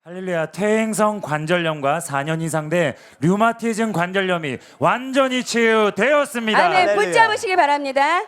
할렐루야. 퇴행성 관절염과 4년 이상 된 류마티즘 관절염이 완전히 치유되었습니다. 아멘. 할렐루야. 붙잡으시기 바랍니다.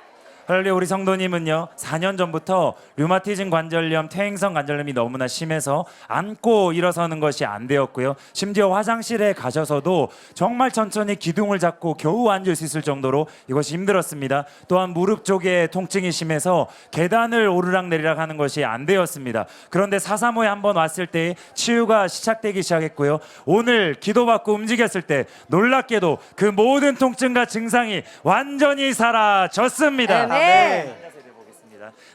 할렐루야. 우리 성도님은요 4년 전부터 류마티즘 관절염, 퇴행성 관절염이 너무나 심해서 앉고 일어서는 것이 안 되었고요. 심지어 화장실에 가셔서도 정말 천천히 기둥을 잡고 겨우 앉을 수 있을 정도로 이것이 힘들었습니다. 또한 무릎 쪽에 통증이 심해서 계단을 오르락 내리락 하는 것이 안 되었습니다. 그런데 435에 한번 왔을 때 치유가 시작되기 시작했고요. 오늘 기도받고 움직였을 때 놀랍게도 그 모든 통증과 증상이 완전히 사라졌습니다. 아멘.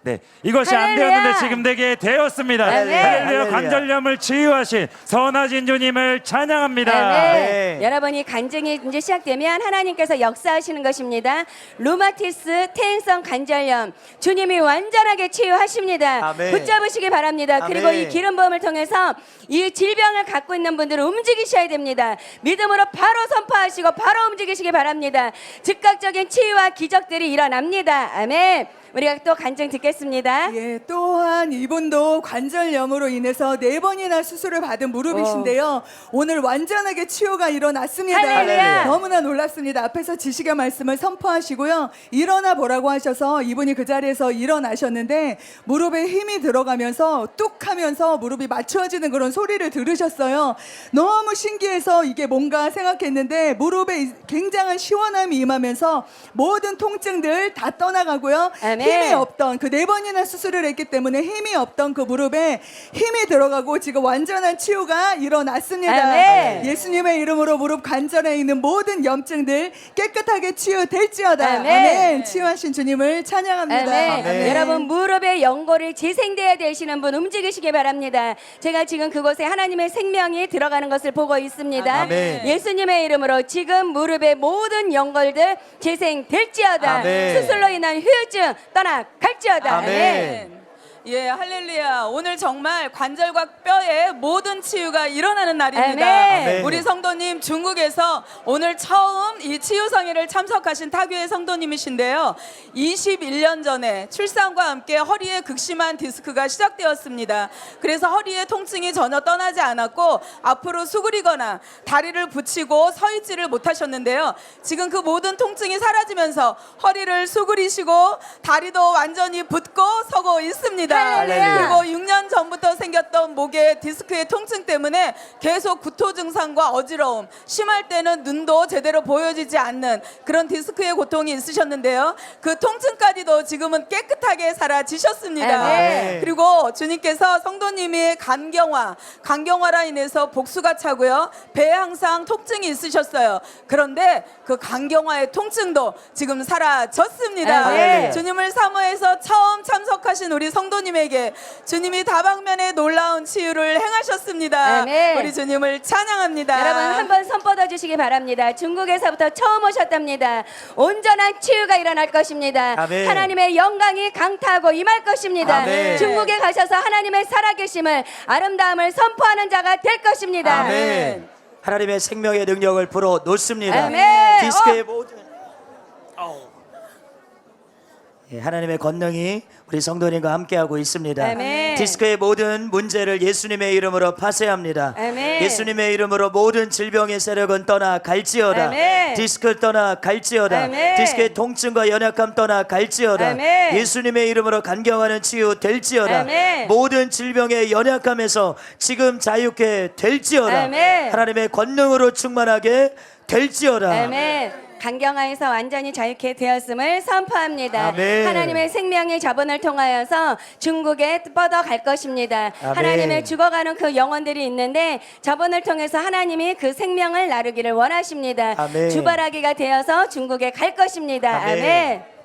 네, 이것이 안 할렐루야. 되었는데 지금 되게 되었습니다. 아멘. 할렐루야. 할렐루야. 관절염을 치유하신 선하신 주님을 찬양합니다. 아멘. 아멘. 여러분이 간증이 이제 시작되면 하나님께서 역사하시는 것입니다. 루마티스 퇴행성 관절염 주님이 완전하게 치유하십니다. 아멘. 붙잡으시기 바랍니다. 그리고 아멘. 이 기름 부음을 통해서 이 질병을 갖고 있는 분들은 움직이셔야 됩니다. 믿음으로 바로 선포하시고 바로 움직이시기 바랍니다. 즉각적인 치유와 기적들이 일어납니다. 아멘. 우리가 또 간증 듣겠습니다. 예, 또한 이분도 관절염으로 인해서 4번이나 수술을 받은 무릎이신데요. 오늘 완전하게 치유가 일어났습니다. 할렐루야. 너무나 놀랍습니다. 앞에서 지식의 말씀을 선포하시고요. 일어나 보라고 하셔서 이분이 그 자리에서 일어나셨는데 무릎에 힘이 들어가면서 뚝 하면서 무릎이 맞추어지는 그런 소리를 들으셨어요. 너무 신기해서 이게 뭔가 생각했는데 무릎에 굉장한 시원함이 임하면서 모든 통증들 다 떠나가고요. 아멘. 힘이 없던 그 4번이나 수술을 했기 때문에 힘이 없던 그 무릎에 힘이 들어가고 지금 완전한 치유가 일어났습니다. 아멘. 예수님의 이름으로 무릎 관절에 있는 모든 염증들 깨끗하게 치유될지어다. 아멘. 아멘. 치유하신 주님을 찬양합니다. 아멘. 아멘. 여러분 무릎의 연골을 재생돼야 되시는 분 움직이시기 바랍니다. 제가 지금 그곳에 하나님의 생명이 들어가는 것을 보고 있습니다. 아멘. 예수님의 이름으로 지금 무릎의 모든 연골들 재생될지어다. 아멘. 수술로 인한 후유증 떠나갈지어다. 아멘. 예, 할렐루야. 오늘 정말 관절과 뼈의 모든 치유가 일어나는 날입니다. 아멘. 우리 성도님 중국에서 오늘 처음 이 치유성회를 참석하신 타교의 성도님이신데요. 21년 전에 출산과 함께 허리에 극심한 디스크가 시작되었습니다. 그래서 허리의 통증이 전혀 떠나지 않았고 앞으로 수그리거나 다리를 붙이고 서 있지를 못하셨는데요. 지금 그 모든 통증이 사라지면서 허리를 수그리시고 다리도 완전히 붙고 서고 있습니다. 할렐루야. 그리고 6년 전부터 생겼던 목의 디스크의 통증 때문에 계속 구토 증상과 어지러움, 심할 때는 눈도 제대로 보여지지 않는 그런 디스크의 고통이 있으셨는데요. 그 통증까지도 지금은 깨끗하게 사라지셨습니다. 아멘. 그리고 주님께서 성도님이 간경화라 인해서 복수가 차고요. 배에 항상 통증이 있으셨어요. 그런데 그 간경화의 통증도 지금 사라졌습니다. 아멘. 주님을 사모해서 처음 참석하신 우리 성도님에게 주님이 다방면에 놀라운 치유를 행하셨습니다. 아멘. 우리 주님을 찬양합니다. 여러분 한번 손 뻗어주시기 바랍니다. 중국에서부터 처음 오셨답니다. 온전한 치유가 일어날 것입니다. 아멘. 하나님의 영광이 강타하고 임할 것입니다. 아멘. 중국에 가셔서 하나님의 살아계심을 아름다움을 선포하는 자가 될 것입니다. 아멘. 하나님의 생명의 능력을 불어 놓습니다. 아멘. 디스크의 모든 예, 하나님의 권능이 우리 성도님과 함께하고 있습니다. 아멘. 디스크의 모든 문제를 예수님의 이름으로 파쇄합니다. 아멘. 예수님의 이름으로 모든 질병의 세력은 떠나 갈지어다. 아멘. 디스크 떠나 갈지어다. 아멘. 디스크의 통증과 연약함 떠나 갈지어다. 아멘. 예수님의 이름으로 간경하는 치유 될지어다. 아멘. 모든 질병의 연약함에서 지금 자유케 될지어다. 아멘. 하나님의 권능으로 충만하게 될지어다. 아멘. 간경화에서 완전히 자유케 되었음을 선포합니다. 아멘. 하나님의 생명의 자본을 통하여서 중국에 뻗어갈 것입니다. 아멘. 하나님의 죽어가는 그 영혼들이 있는데 자본을 통해서 하나님이 그 생명을 나누기를 원하십니다. 아멘. 주바라기가 되어서 중국에 갈 것입니다. 아멘. 아멘.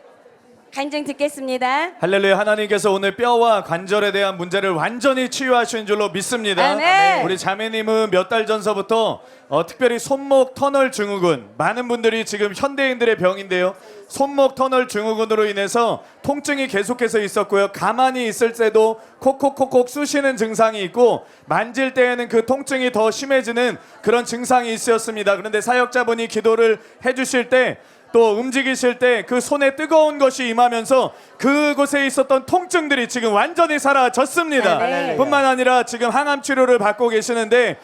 간증 듣겠습니다. 할렐루야. 하나님께서 오늘 뼈와 관절에 대한 문제를 완전히 치유하신 줄로 믿습니다. 아멘. 우리 자매님은 몇 달 전서부터 특별히 손목 터널 증후군, 많은 분들이 지금 현대인들의 병인데요, 손목 터널 증후군으로 인해서 통증이 계속해서 있었고요. 가만히 있을 때도 콕콕콕콕 쑤시는 증상이 있고 만질 때에는 그 통증이 더 심해지는 그런 증상이 있었습니다. 그런데 사역자분이 기도를 해주실 때 또 움직이실 때 그 손에 뜨거운 것이 임하면서 그곳에 있었던 통증들이 지금 완전히 사라졌습니다. 네. 뿐만 아니라 지금 항암 치료를 받고 계시는데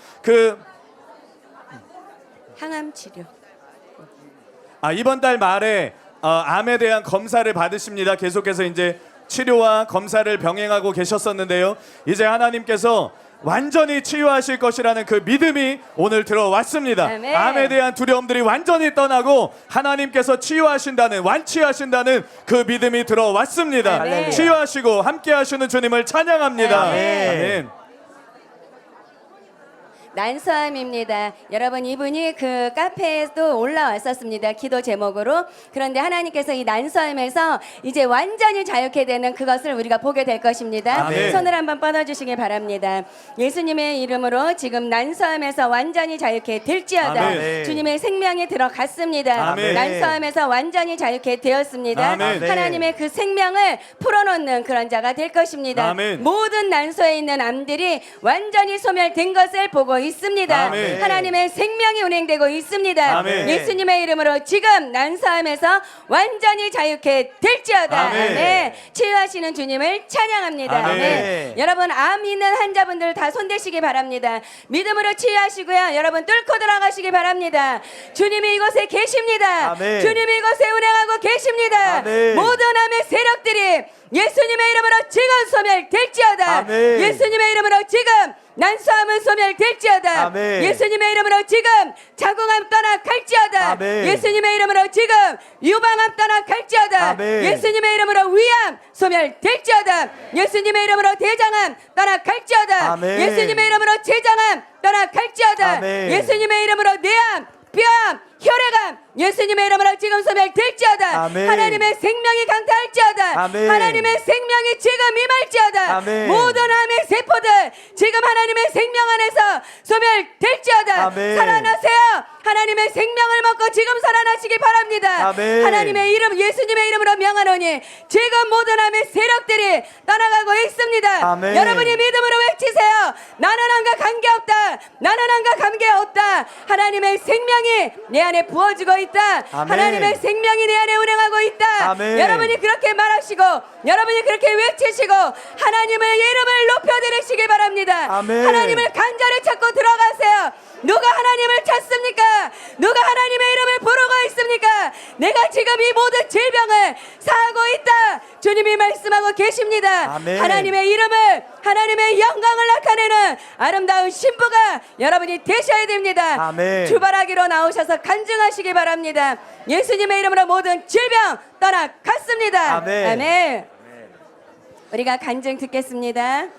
항암 치료. 이번 달 말에 암에 대한 검사를 받으십니다. 계속해서 이제 치료와 검사를 병행하고 계셨었는데요. 이제 하나님께서 완전히 치유하실 것이라는 그 믿음이 오늘 들어왔습니다. 아멘. 암에 대한 두려움들이 완전히 떠나고 하나님께서 치유하신다는, 완치하신다는 그 믿음이 들어왔습니다. 아멘. 치유하시고 함께 하시는 주님을 찬양합니다. 아멘. 아멘. 난소암입니다. 여러분 이분이 그 카페에도 올라왔었습니다. 기도 제목으로. 그런데 하나님께서 이 난소암에서 이제 완전히 자유케 되는 그것을 우리가 보게 될 것입니다. 아멘. 손을 한번 뻗어주시기 바랍니다. 예수님의 이름으로 지금 난소암에서 완전히 자유케 될지어다. 아멘. 주님의 생명이 들어갔습니다. 아멘. 난소암에서 완전히 자유케 되었습니다. 아멘. 하나님의 그 생명을 풀어놓는 그런 자가 될 것입니다. 아멘. 모든 난소에 있는 암들이 완전히 소멸된 것을 보고 있습니다. 아멘. 하나님의 생명이 운행되고 있습니다. 아멘. 예수님의 이름으로 지금 난소암에서 완전히 자유케 될지어다. 아멘. 아멘. 치유하시는 주님을 찬양합니다. 아멘. 아멘. 여러분 암 있는 환자분들 다 손대시기 바랍니다. 믿음으로 치유하시고요. 여러분 뚫고 들어가시기 바랍니다. 주님이 이곳에 계십니다. 아멘. 주님이 이곳에 운행하고 계십니다. 아멘. 모든 암의 세력들이 예수님의 이름으로 지금 소멸될지어다. 아멘. 예수님의 이름으로 지금 난소암은 소멸될지어다. 아멘. 예수님의 이름으로 지금 자궁암 떠나갈지어다. 아멘. 예수님의 이름으로 지금 유방암 떠나갈지어다. 아멘. 예수님의 이름으로 위암 소멸될지어다. 예수님의 이름으로 대장암 떠나갈지어다. 아멘. 예수님의 이름으로 제장암 떠나갈지어다. 아멘. 예수님의 이름으로 뇌암, 뼈암, 혈액암 예수님의 이름으로 지금 소멸될지어다. 아멘. 하나님의 생명이 강타할지어다. 아멘. 하나님의 생명이 지금 임할지어다. 아멘. 모든 암의 세포들 지금 하나님의 생명 안에서 소멸될지어다. 아멘. 살아나세요. 하나님의 생명을 먹고 지금 살아나시기 바랍니다. 아멘. 하나님의 이름 예수님의 이름으로 명하노니 지금 모든 암의 세력들이 떠나가고 있습니다. 아멘. 여러분이 믿음으로 외치세요. 나는 암과 관계없다. 나는 암과 관계없다. 하나님의 생명이 내 안에 부어지고 있다. 아멘. 하나님의 생명이 내 안에 운행하고 있다. 아멘. 여러분이 그렇게 말하시고 여러분이 그렇게 외치시고 하나님의 이름을 높여드리시기 바랍니다. 아멘. 하나님을 간절히 찾고 들어가세요. 누가 하나님을 찾습니까? 누가 하나님의 이름을 부르고 있습니까? 내가 지금 이 모든 질병을 사하고 있다. 주님이 말씀하고 계십니다. 아멘. 하나님의 이름을 하나님의 영광을 나타내는 아름다운 신부가 여러분이 되셔야 됩니다. 아멘. 주발하기로 나오셔서 간증하시기 바랍니다. 예수님의 이름으로 모든 질병 떠나갔습니다. 아멘. 아멘. 우리가 간증 듣겠습니다.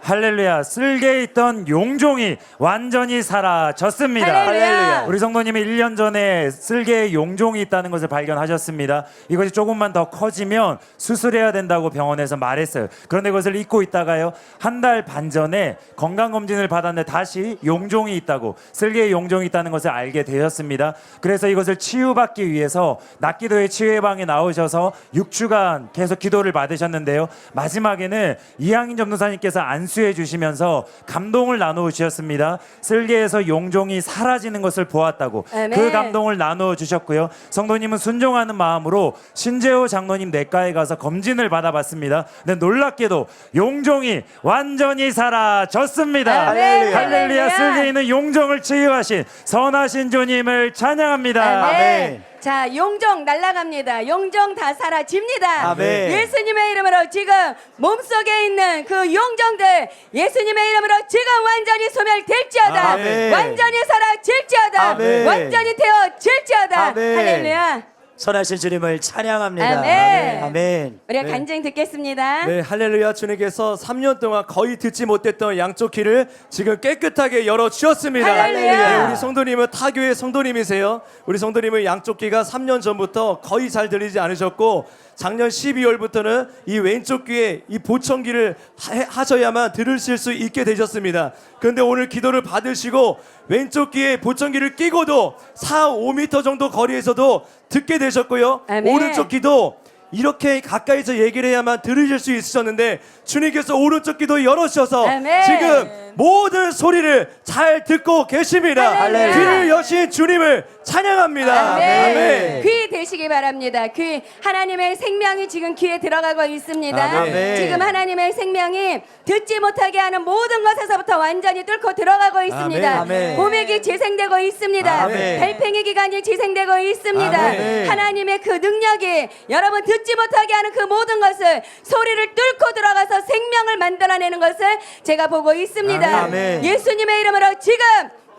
할렐루야. 쓸개에 있던 용종이 완전히 사라졌습니다. 할렐루야. 우리 성도님이 1년 전에 쓸개에 용종이 있다는 것을 발견하셨습니다. 이것이 조금만 더 커지면 수술해야 된다고 병원에서 말했어요. 그런데 그것을 잊고 있다가요, 한 달 반 전에 건강검진을 받았는데 다시 용종이 있다고, 쓸개에 용종이 있다는 것을 알게 되었습니다. 그래서 이것을 치유받기 위해서 낫기도의 치유의 방에 나오셔서 6주간 계속 기도를 받으셨는데요, 마지막에는 이항인 전도사님께서 안수해 주시면서 감동을 나누어 주셨습니다. 쓸개에서 용종이 사라지는 것을 보았다고 아멘. 그 감동을 나누어 주셨고요. 성도님은 순종하는 마음으로 신재호 장로님 내과에 가서 검진을 받아봤습니다. 근데 놀랍게도 용종이 완전히 사라졌습니다. 아멘. 할렐루야. 할렐루야. 쓸개에 있는 용종을 치유하신 선하신 주님을 찬양합니다. 아멘. 자, 용종 날아갑니다. 용종 다 사라집니다. 아멘. 예수님의 이름으로 지금 몸속에 있는 그 용종들 예수님의 이름으로 지금 완전히 소멸될지어다. 아멘. 완전히 사라질지어다. 아멘. 완전히 되어질지어다. 아멘. 할렐루야. 선하신 주님을 찬양합니다. 아멘. 아멘. 우리가 간증 듣겠습니다. 네, 할렐루야. 주님께서 3년 동안 거의 듣지 못했던 양쪽 귀를 지금 깨끗하게 열어주셨습니다. 할렐루야. 네, 우리 성도님은 타교의 성도님이세요. 우리 성도님은 양쪽 귀가 3년 전부터 거의 잘 들리지 않으셨고, 작년 12월부터는 이 왼쪽 귀에 이 보청기를 하셔야만 들으실 수 있게 되셨습니다. 그런데 오늘 기도를 받으시고 왼쪽 귀에 보청기를 끼고도 4-5m 정도 거리에서도 듣게 되셨고요. 아멘. 오른쪽 귀도 이렇게 가까이서 얘기를 해야만 들으실 수 있으셨는데 주님께서 오른쪽 귀도 열어주셔서 아멘. 지금 모든 소리를 잘 듣고 계십니다. 할렐루야. 귀를 여신 주님을 찬양합니다. 아멘. 귀 되시기 바랍니다. 귀 하나님의 생명이 지금 귀에 들어가고 있습니다. 아멘. 지금 하나님의 생명이 듣지 못하게 하는 모든 것에서부터 완전히 뚫고 들어가고 있습니다. 아멘. 고맥이 재생되고 있습니다. 아멘. 달팽이 기관이 재생되고 있습니다. 아멘. 하나님의 그 능력이 여러분 듣지 못하게 하는 그 모든 것을 소리를 뚫고 들어가서 생명을 만들어내는 것을 제가 보고 있습니다. 아멘. 예수님의 이름으로 지금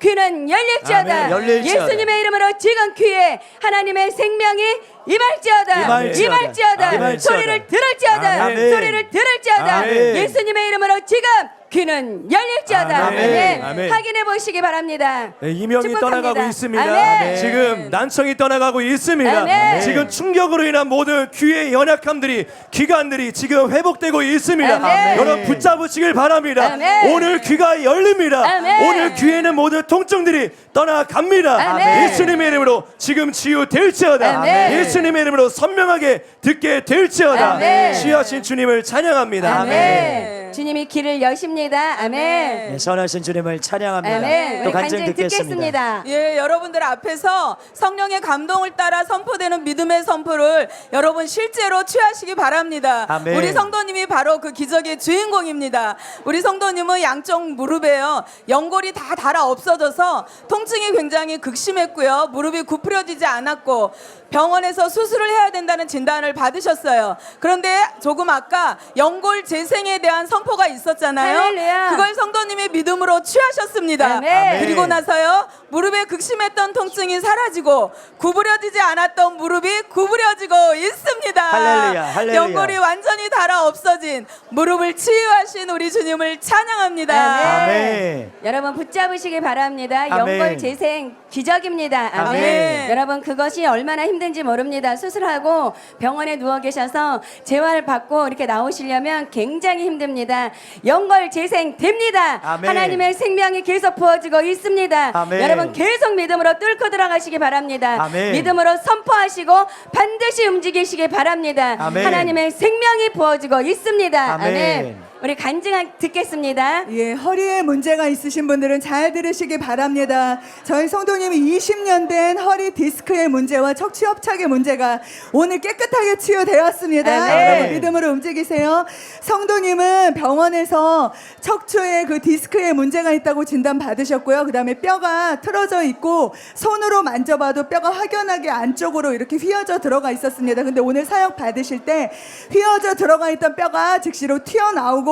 귀는 열릴지어다. 아멘. 열릴지어다. 예수님의 이름으로 지금 귀에 하나님의 생명이 임할지어다. 임할지어다. 임할지어다. 임할지어다. 소리를 들을지어다. 아멘. 소리를 들을지어다. 아멘. 예수님의 이름으로 지금 귀는 열릴지어다. 아멘. 아멘. 아멘. 확인해 보시기 바랍니다. 네, 이명이 축복합니다. 떠나가고 있습니다. 아멘. 지금 난청이 떠나가고 있습니다. 아멘. 지금 충격으로 인한 모든 귀의 연약함들이 기관들이 지금 회복되고 있습니다. 아멘. 여러분 붙잡으시길 바랍니다. 아멘. 오늘 귀가 열립니다. 아멘. 오늘 귀에는 모든 통증들이 떠나갑니다. 아멘. 예수님의 이름으로 지금 치유될지어다. 아멘. 예수님의 이름으로 선명하게 듣게 될지어다. 아멘. 치유하신 주님을 찬양합니다. 아멘. 주님이 길을 여십니다. 아멘. 네, 선하신 주님을 찬양합니다. 아멘. 또 우리 간증 간증 듣겠습니다. 듣겠습니다. 예, 여러분들 앞에서 성령의 감동을 따라 선포되는 믿음의 선포를 여러분 실제로 취하시기 바랍니다. 아멘. 우리 성도님이 바로 그 기적의 주인공입니다. 우리 성도님은 양쪽 무릎에요, 연골이 다 닳아 없어져서 통증이 굉장히 극심했고요. 무릎이 구부러지지 않았고 병원에서 수술을 해야 된다는 진단을 받으셨어요. 그런데 조금 아까 연골 재생에 대한 선포가 있었잖아요. 할렐루야. 그걸 성도님의 믿음으로 취하셨습니다. 아멘. 그리고 나서요, 무릎에 극심했던 통증이 사라지고 구부려지지 않았던 무릎이 구부려지고 있습니다. 할렐루야, 할렐루야. 연골이 완전히 닳아 없어진 무릎을 치유하신 우리 주님을 찬양합니다. 아멘. 여러분 붙잡으시기 바랍니다. 아멘. 연골 재생 기적입니다. 아멘. 아멘. 여러분 그것이 얼마나 힘든지 모릅니다. 수술하고 병원에 누워 계셔서 재활을 받고 이렇게 나오시려면 굉장히 힘듭니다. 연골 재생 됩니다. 아멘. 하나님의 생명이 계속 부어지고 있습니다. 아멘. 여러분 계속 믿음으로 뚫고 들어가시기 바랍니다. 아멘. 믿음으로 선포하시고 반드시 움직이시기 바랍니다. 아멘. 하나님의 생명이 부어지고 있습니다. 아멘. 아멘. 우리 간증 듣겠습니다. 예, 허리에 문제가 있으신 분들은 잘 들으시기 바랍니다. 저희 성도님이 20년 된 허리 디스크의 문제와 척추 협착의 문제가 오늘 깨끗하게 치유되었습니다. 아멘. 여러분 믿음으로 움직이세요. 성도님은 병원에서 척추에 그 디스크에 문제가 있다고 진단 받으셨고요. 그다음에 뼈가 틀어져 있고 손으로 만져봐도 뼈가 확연하게 안쪽으로 이렇게 휘어져 들어가 있었습니다. 근데 오늘 사역 받으실 때 휘어져 들어가 있던 뼈가 즉시로 튀어나오고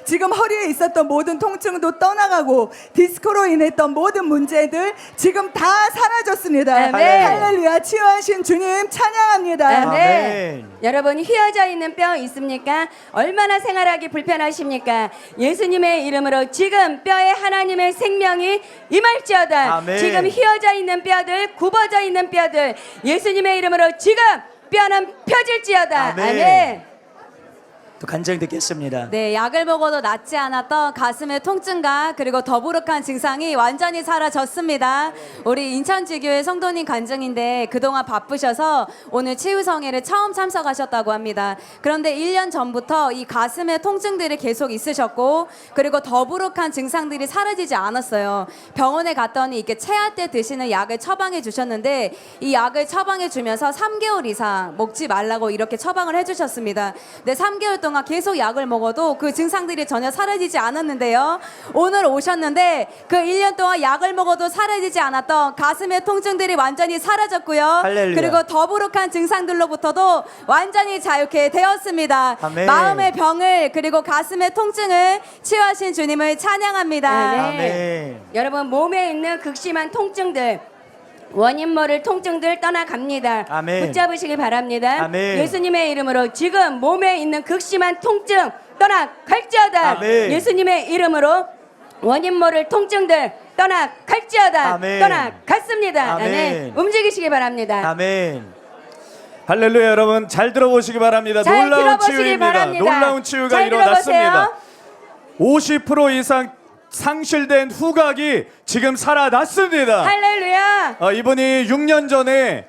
지금 허리에 있었던 모든 통증도 떠나가고 디스크로 인했던 모든 문제들 지금 다 사라졌습니다. 아멘. 할렐루야. 치유하신 주님 찬양합니다. 아멘. 아멘. 여러분 휘어져 있는 뼈 있습니까? 얼마나 생활하기 불편하십니까? 예수님의 이름으로 지금 뼈에 하나님의 생명이 임할지어다. 아멘. 지금 휘어져 있는 뼈들, 굽어져 있는 뼈들 예수님의 이름으로 지금 뼈는 펴질지어다. 아멘. 아멘. 또 간증 듣겠습니다. 네, 약을 먹어도 낫지 않았던 가슴의 통증과 그리고 더부룩한 증상이 완전히 사라졌습니다. 우리 인천지교회 성도님 간증인데 그동안 바쁘셔서 오늘 치유성회를 처음 참석하셨다고 합니다. 그런데 1년 전부터 이 가슴의 통증들이 계속 있으셨고 그리고 더부룩한 증상들이 사라지지 않았어요. 병원에 갔더니 이렇게 체할 때 드시는 약을 처방해 주셨는데 이 약을 처방해 주면서 3개월 이상 먹지 말라고 이렇게 처방을 해주셨습니다. 네, 3개월 동안 계속 약을 먹어도 그 증상들이 전혀 사라지지 않았는데요. 오늘 오셨는데 그 1년 동안 약을 먹어도 사라지지 않았던 가슴의 통증들이 완전히 사라졌고요. 할렐루야. 그리고 더부룩한 증상들로부터도 완전히 자유케 되었습니다. 아멘. 마음의 병을 그리고 가슴의 통증을 치유하신 주님을 찬양합니다. 아멘. 여러분 몸에 있는 극심한 통증들 원인 모를 통증들 떠나갑니다. 아멘. 붙잡으시기 바랍니다. 아멘. 예수님의 이름으로 지금 몸에 있는 극심한 통증 떠나갈지어다. 아멘. 예수님의 이름으로 원인 모를 통증들 떠나갈지어다. 아멘. 떠나갔습니다. 아멘. 아멘. 움직이시기 바랍니다. 아멘. 할렐루야. 여러분 잘 들어보시기 바랍니다. 잘 놀라운 들어보시기 치유입니다. 바랍니다. 놀라운 치유가 잘 일어났습니다. 들어보세요. 50% 이상 상실된 후각이 지금 살아났습니다. 할렐루야. 이분이 6년 전에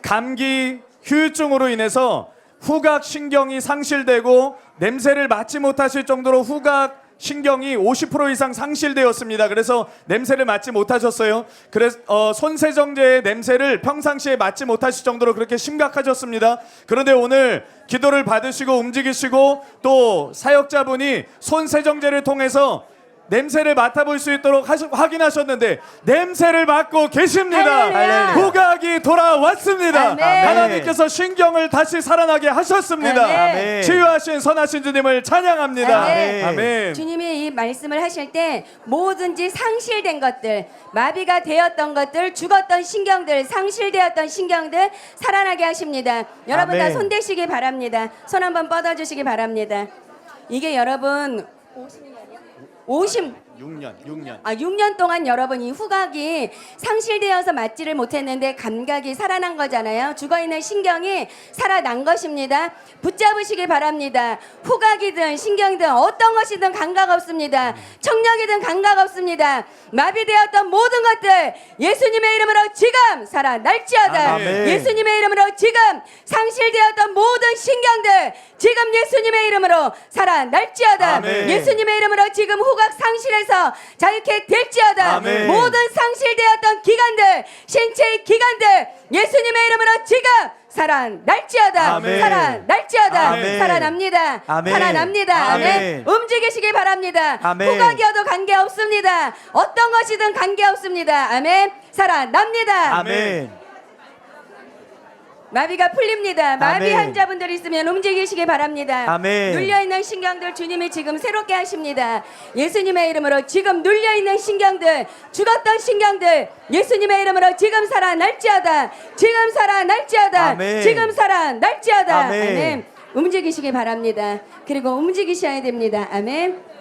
감기 후유증으로 인해서 후각 신경이 상실되고 냄새를 맡지 못하실 정도로 후각 신경이 50% 이상 상실되었습니다. 그래서 냄새를 맡지 못하셨어요. 그래서 손세정제의 냄새를 평상시에 맡지 못하실 정도로 그렇게 심각하셨습니다. 그런데 오늘 기도를 받으시고 움직이시고 또 사역자분이 손세정제를 통해서 냄새를 맡아볼 수 있도록 확인하셨는데 냄새를 맡고 계십니다. 할렐루야. 후각이 돌아왔습니다. 아멘. 하나님께서 신경을 다시 살아나게 하셨습니다. 아멘. 치유하신 선하신 주님을 찬양합니다. 아멘. 아멘. 주님이 이 말씀을 하실 때 뭐든지 상실된 것들, 마비가 되었던 것들, 죽었던 신경들, 상실되었던 신경들 살아나게 하십니다. 여러분 다 아멘. 손 대시기 바랍니다. 손 한번 뻗어주시기 바랍니다. 이게 여러분 6년 동안 여러분 이 후각이 상실되어서 맞지를 못했는데 감각이 살아난 거잖아요. 죽어있는 신경이 살아난 것입니다. 붙잡으시기 바랍니다. 후각이든 신경이든 어떤 것이든 감각 없습니다. 청력이든 감각 없습니다. 마비되었던 모든 것들 예수님의 이름으로 지금 살아날지어다. 아멘. 예수님의 이름으로 지금 상실되었던 모든 신경들 지금 예수님의 이름으로 살아날지어다. 아멘. 예수님의 이름으로 지금 후각 상실해서 자유케 될지어다. 아멘. 모든 상실되었던 기관들, 신체의 기관들 예수님의 이름으로 지금 살아날지어다. 아멘. 살아날지어다. 아멘. 살아납니다. 아멘. 살아납니다. 아멘. 아멘. 움직이시기 바랍니다. 아멘. 후각이어도 관계없습니다. 어떤 것이든 관계없습니다. 아멘. 살아납니다. 아멘. 마비가 풀립니다. 마비 아멘. 환자분들 있으면 움직이시기 바랍니다. 아멘. 눌려있는 신경들 주님이 지금 새롭게 하십니다. 예수님의 이름으로 지금 눌려있는 신경들, 죽었던 신경들 예수님의 이름으로 지금 살아날지어다. 지금 살아날지어다. 아멘. 지금 살아날지어다. 아멘. 아멘. 움직이시기 바랍니다. 그리고 움직이셔야 됩니다. 아멘.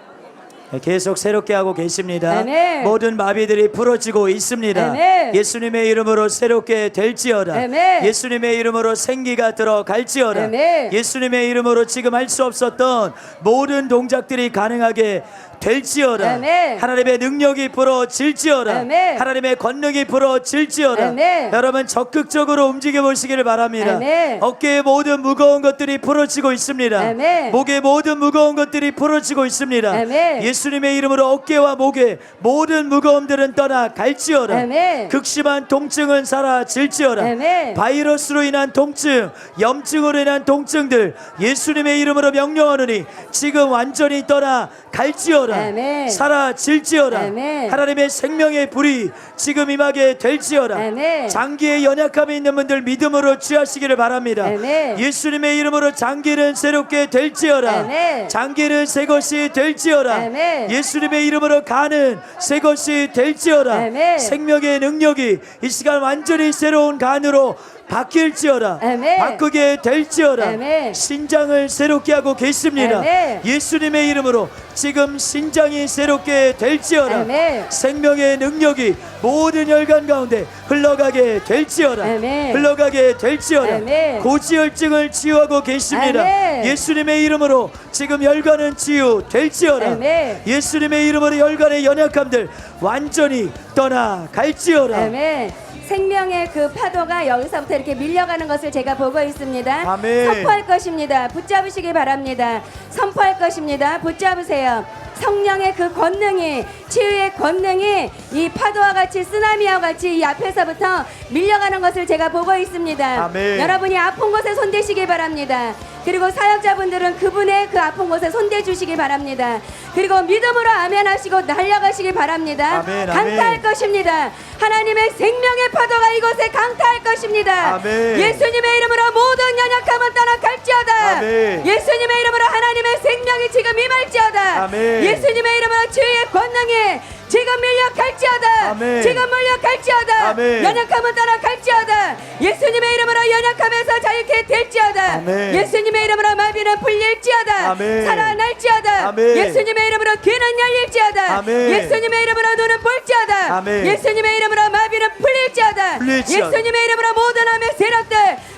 계속 새롭게 하고 계십니다. 아멘. 모든 마비들이 풀어지고 있습니다. 아멘. 예수님의 이름으로 새롭게 될지어다. 아멘. 예수님의 이름으로 생기가 들어갈지어다. 아멘. 예수님의 이름으로 지금 할 수 없었던 모든 동작들이 가능하게 될지어다. 아멘. 하나님의 능력이 부러질지어다. 아멘. 하나님의 권능이 부러질지어다. 아멘. 여러분 적극적으로 움직여 보시기를 바랍니다. 아멘. 어깨의 모든 무거운 것들이 풀어지고 있습니다. 아멘. 목의 모든 무거운 것들이 풀어지고 있습니다. 아멘. 예수님의 이름으로 어깨와 목의 모든 무거움들은 떠나 갈지어다. 아멘. 극심한 통증은 사라질지어다. 아멘. 바이러스로 인한 통증, 염증으로 인한 통증들 예수님의 이름으로 명령하노니 지금 완전히 떠나 갈지어다. 아멘. 사라질지어다. 아멘. 하나님의 생명의 불이 지금 임하게 될지어다. 아멘. 장기에 연약함이 있는 분들 믿음으로 취하시기를 바랍니다. 아멘. 예수님의 이름으로 장기는 새롭게 될지어다. 아멘. 장기는 새 것이 될지어다. 아멘. 예수님의 이름으로 간은 새 것이 될지어다. 아멘. 생명의 능력이 이 시간 완전히 새로운 간으로 바뀔지어다. 아멘. 바꾸게 될지어다. 아멘. 신장을 새롭게 하고 계십니다. 아멘. 예수님의 이름으로 지금 신장이 새롭게 될지어다. 아멘. 생명의 능력이 모든 혈관 가운데 흘러가게 될지어다. 아멘. 흘러가게 될지어다. 아멘. 고지혈증을 치유하고 계십니다. 아멘. 예수님의 이름으로 지금 혈관은 치유될지어다. 아멘. 예수님의 이름으로 혈관의 연약함들 완전히 떠나갈지어다. 아멘. 생명의 그 파도가 여기서부터 이렇게 밀려가는 것을 제가 보고 있습니다. 아멘. 선포할 것입니다. 붙잡으시기 바랍니다. 선포할 것입니다. 붙잡으세요. 성령의 그 권능이, 치유의 권능이 이 파도와 같이 쓰나미와 같이 이 앞에서부터 밀려가는 것을 제가 보고 있습니다. 아멘. 여러분이 아픈 곳에 손대시기 바랍니다. 그리고 사역자분들은 그분의 그 아픈 곳에 손대 주시기 바랍니다. 그리고 믿음으로 아멘 하시고 달려가시기 바랍니다. 아멘, 강타할 아멘. 것입니다. 하나님의 생명의 파도가 이곳에 강타할 것입니다. 아멘. 예수님의 이름으로 모든 연약함은 떠나갈지어다. 아멘. 예수님의 이름으로 하나님의 생명이 지금 임할지어다. 아멘. 예수님의 이름으로 치유의 권능이 지금 밀려갈지어다. 아멘. 지금 밀려갈지어다. 아멘. 연약함은 떠나갈지어다. 예수님의 이름으로 연약함에서 자유케 될지어다. 아멘. 예수님의 이름으로 마비는 풀릴지어다. 아멘. 살아날지어다. 아멘. 예수님의 이름으로 귀는 열릴지어다. 아멘. 예수님의 이름으로 눈은 볼지어다. 아멘. 예수님의 이름으로 마비는 풀릴지어다. 풀릴지어다. 예수님의 이름으로 모든 암의 세력들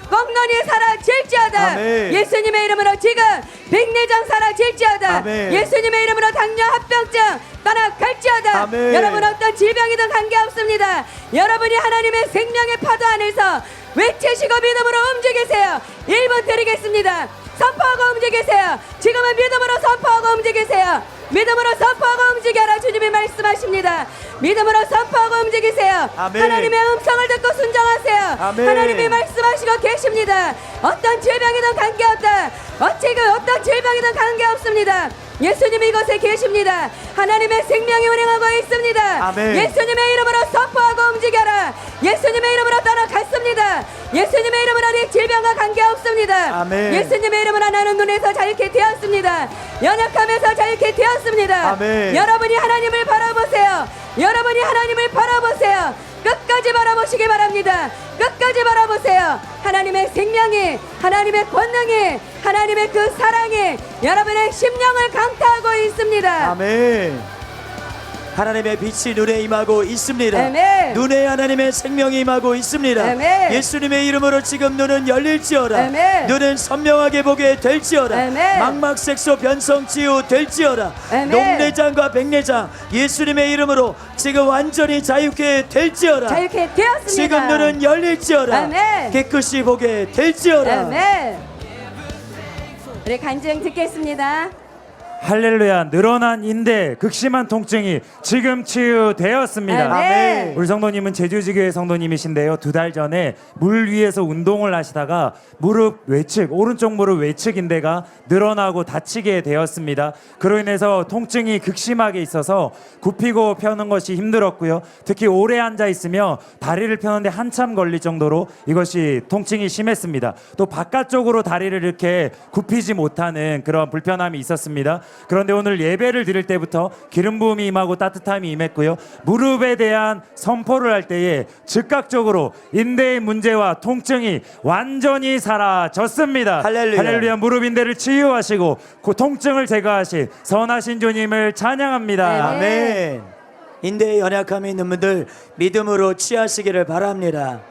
꽁돈이 사라질지어다. 아멘. 예수님의 이름으로 지금 백내장 사라질지어다. 아멘. 예수님의 이름으로 당뇨 합병증 떠나갈지어다. 아멘. 여러분 어떤 질병이든 관계없습니다. 여러분이 하나님의 생명의 파도 안에서 외치시고 믿음으로 움직이세요. 1분 드리겠습니다. 선포하고 움직이세요. 지금은 믿음으로 선포하고 움직이세요. 믿음으로 선포하고 움직여라. 주님이 말씀하십니다. 믿음으로 선포하고 움직이세요. 아멘. 하나님의 음성을 듣고 순종하세요. 아멘. 하나님이 말씀하시고 계십니다. 어떤 질병이든 관계없다. 어떤 질병이든 관계없습니다. 예수님이 이곳에 계십니다. 하나님의 생명이 운행하고 있습니다. 아멘. 예수님의 이름으로 선포하고 움직여라. 예수님의 이름으로 떠나갔습니다. 예수님의 이름으로 네 질병과 관계없습니다. 아멘. 예수님의 이름으로 나는 눈에서 자유케 되었습니다. 연약함에서 자유케 되었습니다. 아멘. 여러분이 하나님을 바라보세요. 여러분이 하나님을 바라보세요. 끝까지 바라보시기 바랍니다. 끝까지 바라보세요. 하나님의 생명이, 하나님의 권능이, 하나님의 그 사랑이 여러분의 심령을 강타하고 있습니다. 아멘. 하나님의 빛이 눈에 임하고 있습니다. 아멘. 눈에 하나님의 생명이 임하고 있습니다. 아멘. 예수님의 이름으로 지금 눈은 열릴지어다. 아멘. 눈은 선명하게 보게 될지어다. 아멘. 망막색소 변성 치유 될지어다. 아멘. 녹내장과 백내장 예수님의 이름으로 지금 완전히 자유케 될지어다. 자유케 되었습니다. 지금 눈은 열릴지어다. 아멘. 깨끗이 보게 될지어다. 아멘. 우리 간증 듣겠습니다. 할렐루야. 늘어난 인대, 극심한 통증이 지금 치유되었습니다. 아멘. 우리 성도님은 제주지교회 성도님이신데요. 2달 전에 물 위에서 운동을 하시다가 무릎 외측, 오른쪽 무릎 외측 인대가 늘어나고 다치게 되었습니다. 그로 인해서 통증이 극심하게 있어서 굽히고 펴는 것이 힘들었고요. 특히 오래 앉아 있으며 다리를 펴는데 한참 걸릴 정도로 이것이 통증이 심했습니다. 또 바깥쪽으로 다리를 이렇게 굽히지 못하는 그런 불편함이 있었습니다. 그런데 오늘 예배를 드릴 때부터 기름 부음이 임하고 따뜻함이 임했고요. 무릎에 대한 선포를 할 때에 즉각적으로 인대의 문제와 통증이 완전히 사라졌습니다. 할렐루야. 할렐루야. 무릎 인대를 치유하시고 그 통증을 제거하신 선하신 주님을 찬양합니다. 아멘. 인대에 연약함이 있는 분들 믿음으로 취하시기를 바랍니다.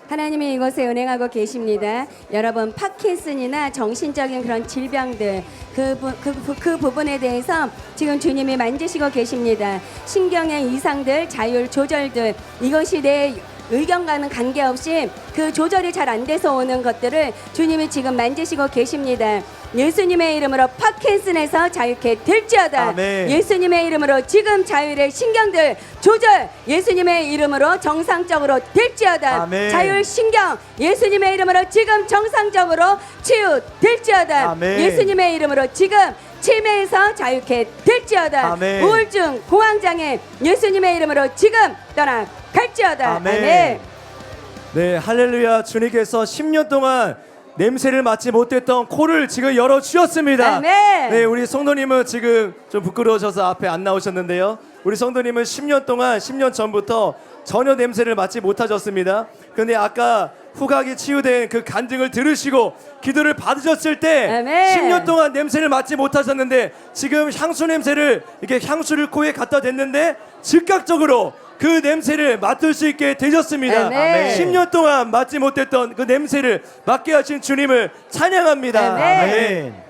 하나님이 이곳에 은행하고 계십니다. 여러분 파킨슨이나 정신적인 그런 질병들 그 부분에 대해서 지금 주님이 만지시고 계십니다. 신경의 이상들, 자율 조절들 이것이 내 의견과는 관계없이 그 조절이 잘 안 돼서 오는 것들을 주님이 지금 만지시고 계십니다. 예수님의 이름으로 파킨슨에서 자유케 될지어다. 아멘. 예수님의 이름으로 지금 자율의 신경들 조절 예수님의 이름으로 정상적으로 될지어다. 아멘. 자율 신경 예수님의 이름으로 지금 정상적으로 치유 될지어다. 아멘. 예수님의 이름으로 지금 치매에서 자유케 될지어다. 아멘. 우울증, 공황장애 예수님의 이름으로 지금 떠나갈지어다. 아멘. 아멘. 네, 할렐루야. 주님께서 10년 동안 냄새를 맡지 못했던 코를 지금 열어 주셨습니다. 아멘. 네, 우리 성도님은 지금 좀 부끄러우셔서 앞에 안 나오셨는데요. 우리 성도님은 10년 전부터 전혀 냄새를 맡지 못하셨습니다. 그런데 아까 후각이 치유된 그 간증을 들으시고 기도를 받으셨을 때 아멘. 10년 동안 냄새를 맡지 못하셨는데 지금 향수 냄새를 이렇게 향수를 코에 갖다 댔는데 즉각적으로 그 냄새를 맡을 수 있게 되셨습니다. 아멘. 10년 동안 맡지 못했던 그 냄새를 맡게 하신 주님을 찬양합니다. 아멘. 아멘.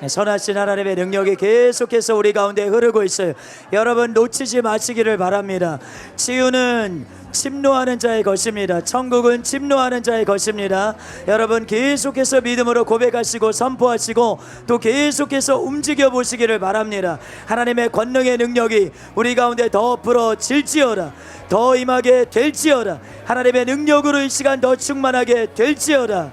선하신 하나님의 능력이 계속해서 우리 가운데 흐르고 있어요. 여러분 놓치지 마시기를 바랍니다. 치유는 침노하는 자의 것입니다. 천국은 침노하는 자의 것입니다. 여러분 계속해서 믿음으로 고백하시고 선포하시고 또 계속해서 움직여 보시기를 바랍니다. 하나님의 권능의 능력이 우리 가운데 더 불어질지어다. 더 임하게 될지어다. 하나님의 능력으로 이 시간 더 충만하게 될지어다.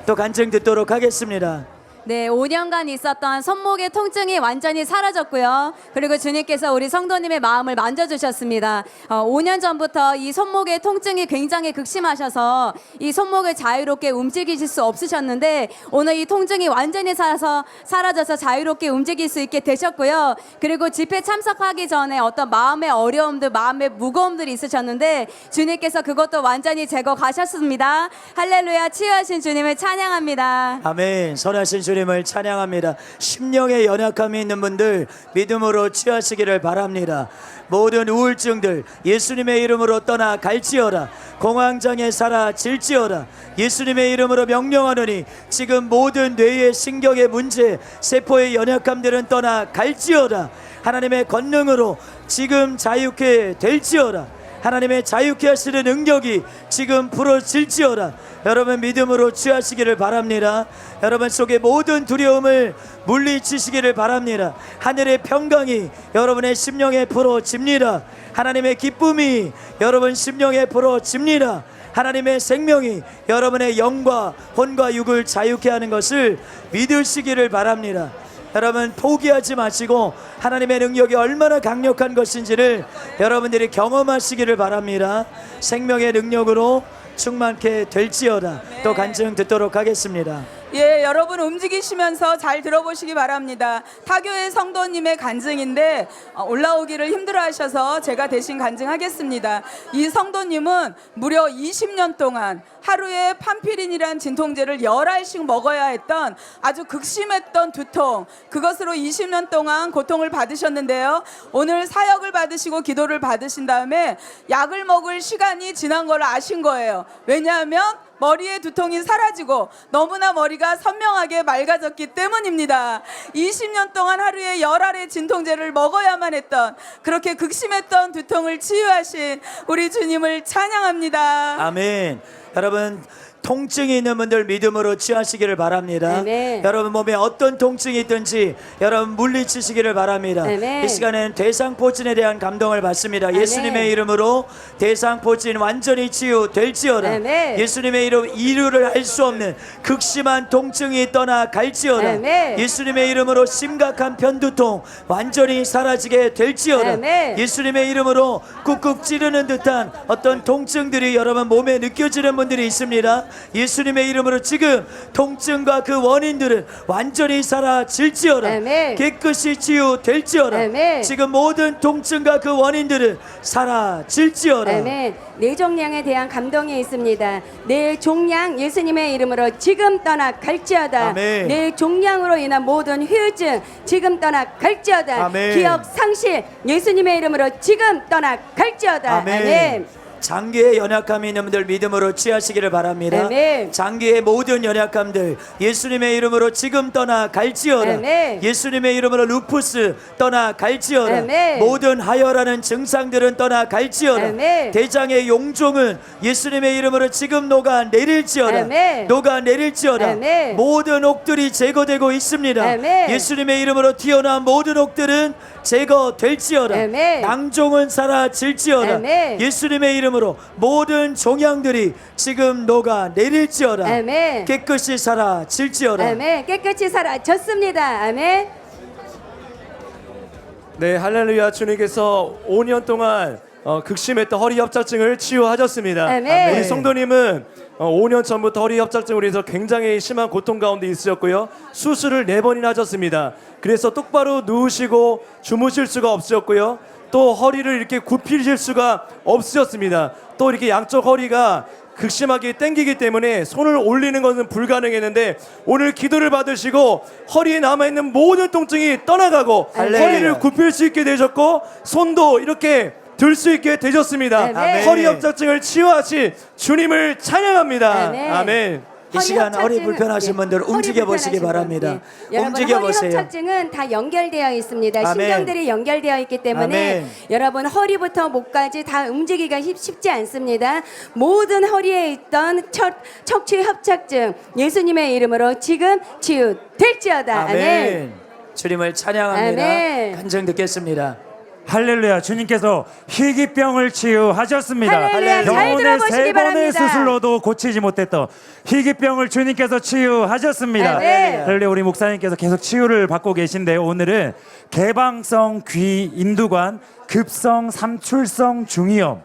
또 간증 듣도록 하겠습니다. 네, 5년간 있었던 손목의 통증이 완전히 사라졌고요. 그리고 주님께서 우리 성도님의 마음을 만져주셨습니다. 5년 전부터 이 손목의 통증이 굉장히 극심하셔서 이 손목을 자유롭게 움직이실 수 없으셨는데 오늘 이 통증이 완전히 사라져서 자유롭게 움직일 수 있게 되셨고요. 그리고 집회 참석하기 전에 어떤 마음의 어려움들, 마음의 무거움들이 있으셨는데 주님께서 그것도 완전히 제거 가셨습니다. 할렐루야. 치유하신 주님을 찬양합니다. 아멘. 선하신 주님을 찬양합니다. 심령에 연약함이 있는 분들 믿음으로 취하시기를 바랍니다. 모든 우울증들 예수님의 이름으로 떠나갈지어다. 공황장애 사라질지어다. 예수님의 이름으로 명령하노니 지금 모든 뇌의 신경의 문제, 세포의 연약함들은 떠나갈지어다. 하나님의 권능으로 지금 자유케 될지어다. 하나님의 자유케 하시는 능력이 지금 부러질지어다. 여러분 믿음으로 취하시기를 바랍니다. 여러분 속에 모든 두려움을 물리치시기를 바랍니다. 하늘의 평강이 여러분의 심령에 불어집니다. 하나님의 기쁨이 여러분 심령에 불어집니다. 하나님의 생명이 여러분의 영과 혼과 육을 자유케 하는 것을 믿으시기를 바랍니다. 여러분 포기하지 마시고 하나님의 능력이 얼마나 강력한 것인지를 여러분들이 경험하시기를 바랍니다. 생명의 능력으로 충만케 될지어다. 또 간증 듣도록 하겠습니다. 예, 여러분 움직이시면서 잘 들어보시기 바랍니다. 타교회 성도님의 간증인데 올라오기를 힘들어하셔서 제가 대신 간증하겠습니다. 이 성도님은 무려 20년 동안 하루에 판피린이란 진통제를 10알씩 먹어야 했던 아주 극심했던 두통, 그것으로 20년 동안 고통을 받으셨는데요. 오늘 사역을 받으시고 기도를 받으신 다음에 약을 먹을 시간이 지난 걸 아신 거예요. 왜냐하면 머리의 두통이 사라지고 너무나 머리가 선명하게 맑아졌기 때문입니다. 20년 동안 하루에 10알의 진통제를 먹어야만 했던 그렇게 극심했던 두통을 치유하신 우리 주님을 찬양합니다. 아멘. 여러분 통증이 있는 분들 믿음으로 취하시기를 바랍니다. 아멘. 여러분 몸에 어떤 통증이 있든지 여러분 물리치시기를 바랍니다. 아멘. 이 시간에는 대상포진에 대한 감동을 받습니다. 예수님의 이름으로 대상포진 완전히 치유될지어다. 아멘. 예수님의 이름 이루를 할 수 없는 극심한 통증이 떠나 갈지어다. 아멘. 예수님의 이름으로 심각한 편두통 완전히 사라지게 될지어다. 아멘. 예수님의 이름으로 꾹꾹 찌르는 듯한 어떤 통증들이 여러분 몸에 느껴지는 분들이 있습니다. 예수님의 이름으로 지금 통증과 그 원인들은 완전히 사라질지어다. 아멘. 깨끗이 치유될지어다. 아멘. 지금 모든 통증과 그 원인들은 사라질지어다. 아멘. 뇌종양에 대한 감동이 있습니다. 뇌종양 예수님의 이름으로 지금 떠나 갈지어다. 아멘. 뇌종양으로 인한 모든 후유증 지금 떠나 갈지어다. 아멘. 기억 상실 예수님의 이름으로 지금 떠나 갈지어다. 아멘. 장기에 연약함이 있는 분들 믿음으로 취하시기를 바랍니다. 아멘. 장기의 모든 연약함들 예수님의 이름으로 지금 떠나 갈지어다. 아멘. 예수님의 이름으로 루푸스 떠나 갈지어다. 아멘. 모든 하혈하는 증상들은 떠나 갈지어다. 아멘. 대장의 용종은 예수님의 이름으로 지금 녹아 내릴지어다. 아멘. 녹아 내릴지어다. 아멘. 모든 옥들이 제거되고 있습니다. 아멘. 예수님의 이름으로 튀어나온 모든 옥들은 제거될지어다. 아멘. 낭종은 사라질지어다. 아멘. 예수님의 이름으로 모든 종양들이 지금 녹아 내릴지어다. 아멘. 깨끗이 사라질지어다. 아멘. 깨끗이 사라졌습니다. 아멘. 네, 할렐루야. 주님께서 5년 동안 극심했던 허리 협착증을 치유하셨습니다. 아멘. 우리 성도님은 5년 전부터 허리 협착증으로 인해서 굉장히 심한 고통 가운데 있으셨고요. 수술을 4번이나 하셨습니다. 그래서 똑바로 누우시고 주무실 수가 없으셨고요. 또 허리를 이렇게 굽히실 수가 없으셨습니다. 또 이렇게 양쪽 허리가 극심하게 땡기기 때문에 손을 올리는 것은 불가능했는데 오늘 기도를 받으시고 허리에 남아있는 모든 통증이 떠나가고 할렐루야. 허리를 굽힐 수 있게 되셨고 손도 이렇게 들 수 있게 되셨습니다. 아멘. 허리 협착증을 치유하신 주님을 찬양합니다. 아멘. 아멘. 이 시간 허리 협착증은- 불편하신 분들 허리 움직여 보시기 불편하신 바랍니다. 분, 예. 여러분, 움직여 허리 보세요. 협착증은 다 연결되어 있습니다. 아멘. 신경들이 연결되어 있기 때문에 아멘. 여러분 허리부터 목까지 다 움직이기가 쉽지 않습니다. 모든 허리에 있던 척추 협착증 예수님의 이름으로 지금 치유될지어다. 아멘. 주님을 찬양합니다. 아멘. 간증 듣겠습니다. 할렐루야. 주님께서 희귀병을 치유하셨습니다. 할렐루야. 잘 병원의 들어보시기 3번의 바랍니다. 수술로도 고치지 못했던 희귀병을 주님께서 치유하셨습니다. 아멘. 할렐루야. 우리 목사님께서 계속 치유를 받고 계신데요. 오늘은 개방성 귀 인두관 급성 삼출성 중이염.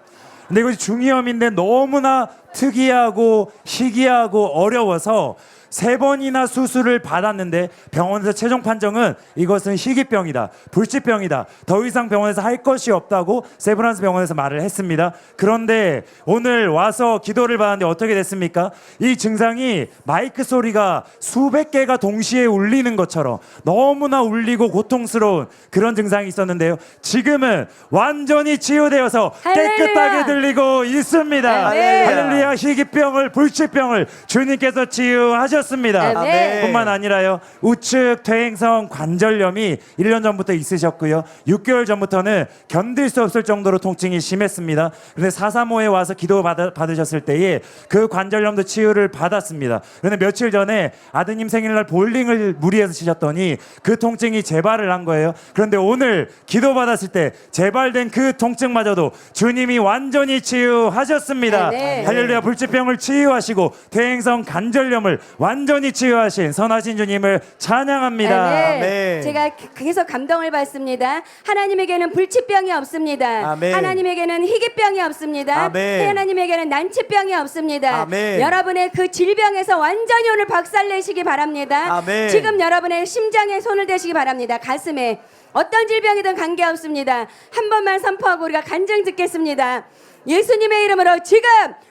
근데 이것이 중이염인데 너무나 특이하고 희귀하고 어려워서 3번이나 수술을 받았는데 병원에서 최종 판정은 이것은 희귀병이다, 불치병이다, 더 이상 병원에서 할 것이 없다고 세브란스 병원에서 말을 했습니다. 그런데 오늘 와서 기도를 받았는데 어떻게 됐습니까? 이 증상이 마이크 소리가 수백 개가 동시에 울리는 것처럼 너무나 울리고 고통스러운 그런 증상이 있었는데요. 지금은 완전히 치유되어서 할렐루야. 깨끗하게 들리고 있습니다. 아멘. 할렐루야. 희귀병을, 불치병을 주님께서 치유하셨습니다. 치유하셨습니다. 아멘. 뿐만 아니라요, 우측 퇴행성 관절염이 1년 전부터 있으셨고요, 6개월 전부터는 견딜 수 없을 정도로 통증이 심했습니다. 근데 435에 와서 기도 받으셨을 때에 그 관절염도 치유를 받았습니다. 그런데 며칠 전에 아드님 생일날 볼링을 무리해서 치셨더니 그 통증이 재발을 한 거예요. 그런데 오늘 기도 받았을 때 재발된 그 통증마저도 주님이 완전히 치유하셨습니다. 아멘. 할렐루야. 불치병을 치유하시고 퇴행성 관절염을 완전히 치유하신 선하신 주님을 찬양합니다. 아멘. 아멘. 제가 계속 감동을 받습니다. 하나님에게는 불치병이 없습니다. 아멘. 하나님에게는 희귀병이 없습니다. 아멘. 하나님에게는 난치병이 없습니다. 아멘. 여러분의 그 질병에서 완전히 오늘 박살내시기 바랍니다. 아멘. 지금 여러분의 심장에 손을 대시기 바랍니다. 가슴에 어떤 질병이든 관계없습니다. 한 번만 선포하고 우리가 간증 듣겠습니다. 예수님의 이름으로 지금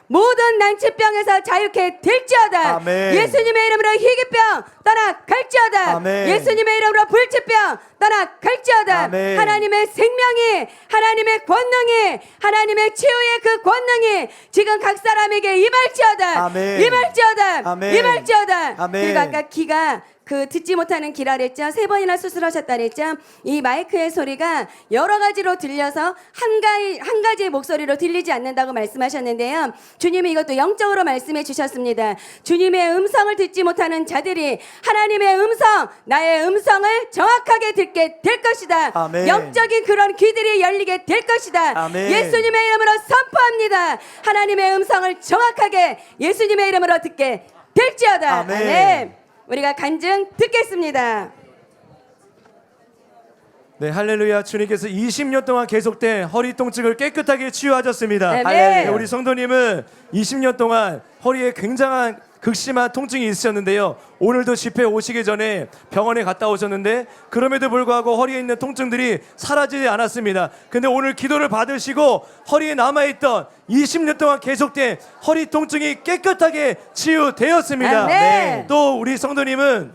모든 난치병에서 자유케 될지어다. 아멘. 예수님의 이름으로 희귀병 떠나갈지어다. 아멘. 예수님의 이름으로 불치병 떠나갈지어다. 아멘. 하나님의 생명이, 하나님의 권능이, 하나님의 치유의 그 권능이 지금 각 사람에게 임할지어다. 아멘. 임할지어다. 아멘. 임할지어다. 아멘. 그리고 아까 귀가 그 듣지 못하는 귀라 그랬죠. 3번이나 수술하셨다 그랬죠. 이 마이크의 소리가 여러 가지로 들려서 한 가지의 목소리로 들리지 않는다고 말씀하셨는데요. 주님이 이것도 영적으로 말씀해 주셨습니다. 주님의 음성을 듣지 못하는 자들이 하나님의 음성, 나의 음성을 정확하게 듣게 될 것이다. 아멘. 영적인 그런 귀들이 열리게 될 것이다. 아멘. 예수님의 이름으로 선포합니다. 하나님의 음성을 정확하게 예수님의 이름으로 듣게 될지어다. 아멘. 아멘. 우리가 간증 듣겠습니다. 네, 할렐루야. 주님께서 20년 동안 계속된 허리 통증을 깨끗하게 치유하셨습니다. 아멘. 네, 우리 성도님은 20년 동안 허리에 굉장한 극심한 통증이 있으셨는데요. 오늘도 집회 오시기 전에 병원에 갔다 오셨는데 그럼에도 불구하고 허리에 있는 통증들이 사라지지 않았습니다. 근데 오늘 기도를 받으시고 허리에 남아있던 20년 동안 계속된 허리 통증이 깨끗하게 치유되었습니다. 아멘. 또 우리 성도님은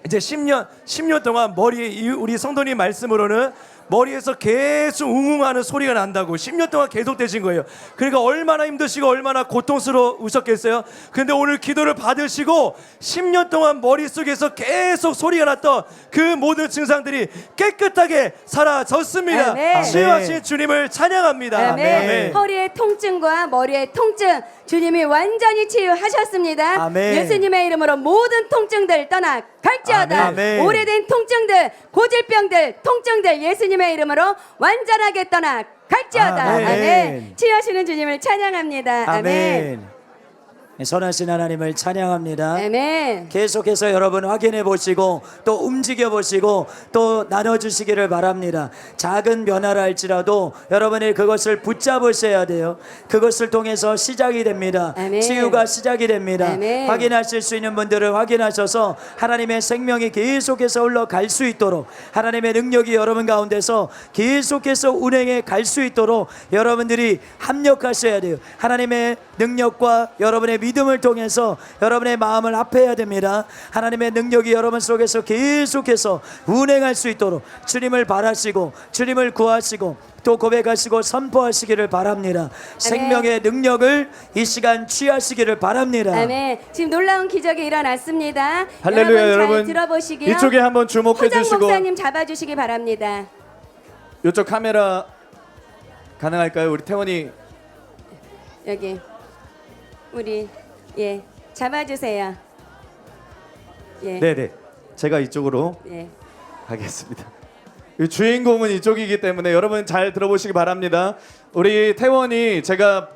이제 10년 동안 머리에 우리 성도님 말씀으로는 머리에서 계속 웅웅하는 소리가 난다고 10년 동안 계속 되신 거예요. 그러니까 얼마나 힘드시고 얼마나 고통스러우셨겠어요. 근데 오늘 기도를 받으시고 10년 동안 머릿속에서 계속 소리가 났던 그 모든 증상들이 깨끗하게 사라졌습니다. 아멘. 치유하신 주님을 찬양합니다. 아멘. 허리의 통증과 머리의 통증 주님이 완전히 치유하셨습니다. 아멘. 예수님의 이름으로 모든 통증들 떠나갈지어다. 아멘. 오래된 통증들, 고질병들, 통증들 예수님의 이름으로 완전하게 떠나갈지어다. 아멘. 아멘. 치유하시는 주님을 찬양합니다. 아멘. 아멘. 선하신 하나님을 찬양합니다. 아멘. 계속해서 여러분 확인해 보시고 또 움직여 보시고 또 나눠주시기를 바랍니다. 작은 변화라 할지라도 여러분이 그것을 붙잡으셔야 돼요. 그것을 통해서 시작이 됩니다. 아멘. 치유가 시작이 됩니다. 아멘. 확인하실 수 있는 분들은 확인하셔서 하나님의 생명이 계속해서 흘러갈 수 있도록 하나님의 능력이 여러분 가운데서 계속해서 운행해 갈 수 있도록 여러분들이 합력하셔야 돼요. 하나님의 능력과 여러분의 믿음을 통해서 여러분의 마음을 합해야 됩니다. 하나님의 능력이 여러분 속에서 계속해서 운행할 수 있도록 주님을 바라시고 주님을 구하시고 또 고백하시고 선포하시기를 바랍니다. 생명의 능력을 이 시간 취하시기를 바랍니다. 아멘. 지금 놀라운 기적이 일어났습니다. 할렐루야. 여러분 잘 들어보시고요. 이쪽에 한번 주목해 호장 주시고 목사님 잡아주시기 바랍니다. 이쪽 카메라 가능할까요? 우리 태원이 여기 우리 잡아주세요. 예. 네네 제가 이쪽으로 예. 가겠습니다. 이 주인공은 이쪽이기 때문에 여러분 잘 들어보시기 바랍니다. 우리 태원이 제가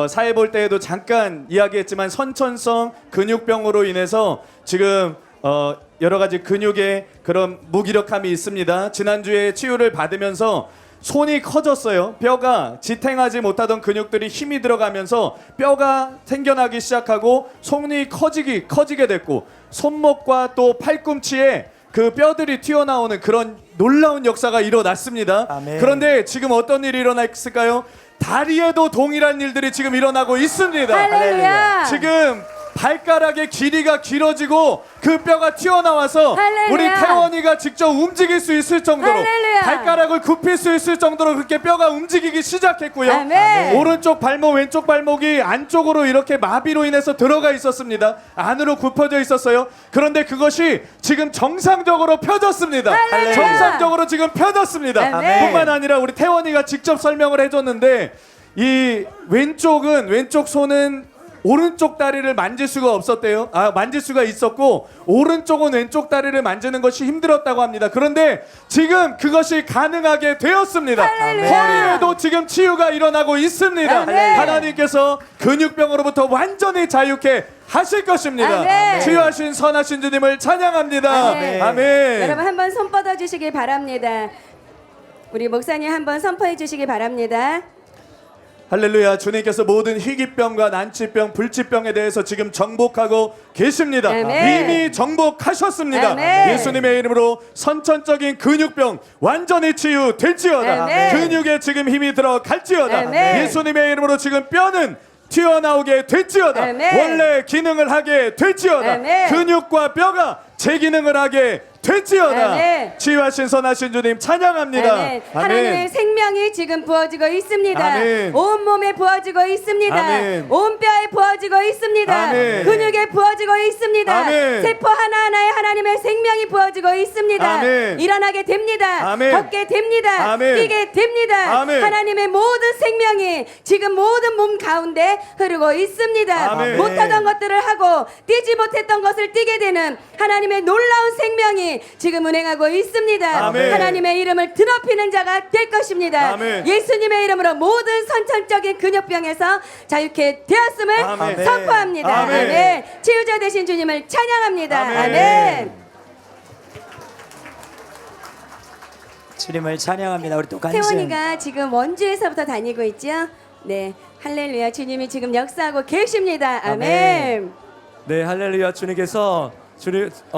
사회 볼 때에도 잠깐 이야기했지만 선천성 근육병으로 인해서 지금 여러 가지 근육에 그런 무기력함이 있습니다. 지난주에 치유를 받으면서 손이 커졌어요. 뼈가 지탱하지 못하던 근육들이 힘이 들어가면서 뼈가 생겨나기 시작하고 손이 커지게 됐고 손목과 또 팔꿈치에 그 뼈들이 튀어나오는 그런 놀라운 역사가 일어났습니다. 아멘. 그런데 지금 어떤 일이 일어났을까요? 다리에도 동일한 일들이 지금 일어나고 있습니다. 할렐루야. 지금 발가락의 길이가 길어지고 그 뼈가 튀어나와서 할렐루야. 우리 태원이가 직접 움직일 수 있을 정도로 할렐루야. 발가락을 굽힐 수 있을 정도로 그렇게 뼈가 움직이기 시작했고요. 아멘. 오른쪽 발목 왼쪽 발목이 안쪽으로 이렇게 마비로 인해서 들어가 있었습니다. 안으로 굽혀져 있었어요. 그런데 그것이 지금 정상적으로 펴졌습니다. 할렐루야. 정상적으로 지금 펴졌습니다. 아멘. 뿐만 아니라 우리 태원이가 직접 설명을 해줬는데 이 왼쪽 손은 오른쪽 다리를 만질 수가 없었대요. 만질 수가 있었고 오른쪽은 왼쪽 다리를 만지는 것이 힘들었다고 합니다. 그런데 지금 그것이 가능하게 되었습니다. 허리에도 지금 치유가 일어나고 있습니다. 아멘. 하나님께서 근육병으로부터 완전히 자유케 하실 것입니다. 아멘. 치유하신 선하신 주님을 찬양합니다. 아멘. 아멘. 여러분 한번 손 뻗어 주시길 바랍니다. 우리 목사님 한번 선포해 주시기 바랍니다. 할렐루야. 주님께서 모든 희귀병과 난치병, 불치병에 대해서 지금 정복하고 계십니다. 아멘. 이미 정복하셨습니다. 아멘. 예수님의 이름으로 선천적인 근육병 완전히 치유될지어다. 아멘. 근육에 지금 힘이 들어갈지어다. 아멘. 예수님의 이름으로 지금 뼈는 튀어나오게 될지어다. 아멘. 원래 기능을 하게 될지어다. 아멘. 근육과 뼈가 제 기능을 하게 될지어다. 아멘. 치유하신 선하신 주님 찬양합니다. 아멘. 하나님의 생명이 지금 부어지고 있습니다. 아멘. 온 몸에 부어지고 있습니다. 아멘. 온 뼈에 부어지고 있습니다. 아멘. 근육에 부어지고 있습니다. 아멘. 세포 하나하나에 하나님의 생명이 부어지고 있습니다. 아멘. 일어나게 됩니다. 아멘. 걷게 됩니다. 아멘. 뛰게 됩니다. 아멘. 하나님의 모든 생명이 지금 모든 몸 가운데 흐르고 있습니다. 아멘. 못하던 것들을 하고 뛰지 못했던 것을 뛰게 되는 하나님의 놀라운 생명이 지금 운행하고 있습니다. 아멘. 하나님의 이름을 드높이는 자가 될 것입니다. 아멘. 예수님의 이름으로 모든 선천적인 근육병에서 자유케 되었음을 아멘. 선포합니다. 아멘. 아멘. 치유자 되신 주님을 찬양합니다. 아멘. 아멘. 주님을 찬양합니다. 우리 또 간증. 태원이가 지금 원주에서부터 다니고 있죠. 네, 할렐루야. 주님이 지금 역사하고 계십니다. 아멘. 네, 할렐루야. 주님께서